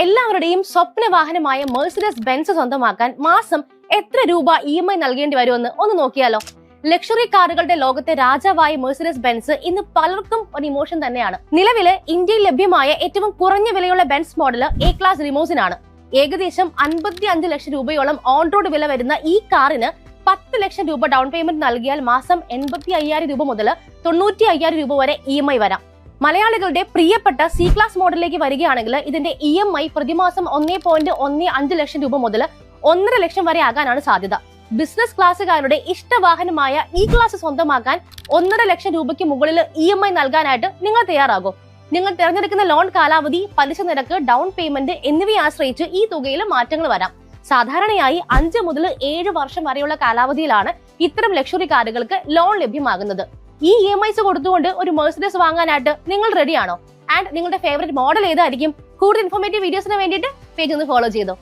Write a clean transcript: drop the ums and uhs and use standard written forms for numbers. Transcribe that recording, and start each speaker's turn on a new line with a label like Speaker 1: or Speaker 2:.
Speaker 1: എല്ലാവരുടെയും സ്വപ്ന വാഹനമായ Mercedes Benz സ്വന്തമാക്കാൻ മാസം എത്ര രൂപ EMI നൽകേണ്ടി വരുമെന്ന് ഒന്ന് നോക്കിയാലോ. ലക്ഷറി കാറുകളുടെ ലോകത്തെ രാജാവായ മെഴ്സിഡസ് ബെൻസ് ഇന്ന് പലർക്കും ഒരു ഇമോഷൻ തന്നെയാണ്. നിലവിലെ ഇന്ത്യയിൽ ലഭ്യമായ ഏറ്റവും കുറഞ്ഞ വിലയുള്ള Benz model A class limousine ആണ്. ഏകദേശം 55 ലക്ഷം രൂപയോളം ഓൺ റോഡ് വില വരുന്ന ഈ കാറിന് 10 ലക്ഷം രൂപ ഡൗൺ പേയ്മെന്റ് നൽകിയാൽ മാസം 85,000 രൂപ മുതൽ 95,000 രൂപ വരെ EMI വരാം. മലയാളികളുടെ പ്രിയപ്പെട്ട സി ക്ലാസ് മോഡലിലേക്ക് വരികയാണെങ്കിൽ ഇതിന്റെ EMI പ്രതിമാസം 1.15 ലക്ഷം രൂപ മുതൽ 1.5 ലക്ഷം വരെ ആകാനാണ് സാധ്യത. ബിസിനസ് ക്ലാസ്സുകാരുടെ ഇഷ്ടവാഹനമായ ഈ ക്ലാസ് സ്വന്തമാക്കാൻ 1.5 ലക്ഷം രൂപയ്ക്ക് മുകളിൽ EMI നൽകാനായിട്ട് നിങ്ങൾ തയ്യാറാകും. നിങ്ങൾ തിരഞ്ഞെടുക്കുന്ന ലോൺ കാലാവധി, പലിശ നിരക്ക്, ഡൗൺ പേയ്മെന്റ് എന്നിവയെ ആശ്രയിച്ച് ഈ തുകയിൽ മാറ്റങ്ങൾ വരാം. സാധാരണയായി 5 മുതൽ 7 വർഷം വരെയുള്ള കാലാവധിയിലാണ് ഇത്തരം ലക്ഷറി കാറുകൾക്ക് ലോൺ ലഭ്യമാകുന്നത്. ഈ EMIs കൊടുത്തുകൊണ്ട് ഒരു മെഴ്സിഡസ് വാങ്ങാനായിട്ട് നിങ്ങൾ റെഡിയാണോ? ആൻഡ് നിങ്ങളുടെ ഫേവറേറ്റ് മോഡൽ ഏതായിരിക്കും? കൂടുതൽ ഇൻഫോർമേറ്റീവ് വീഡിയോസിന് വേണ്ടിയിട്ട് പേജ് ഒന്ന് ഫോളോ ചെയ്തോ.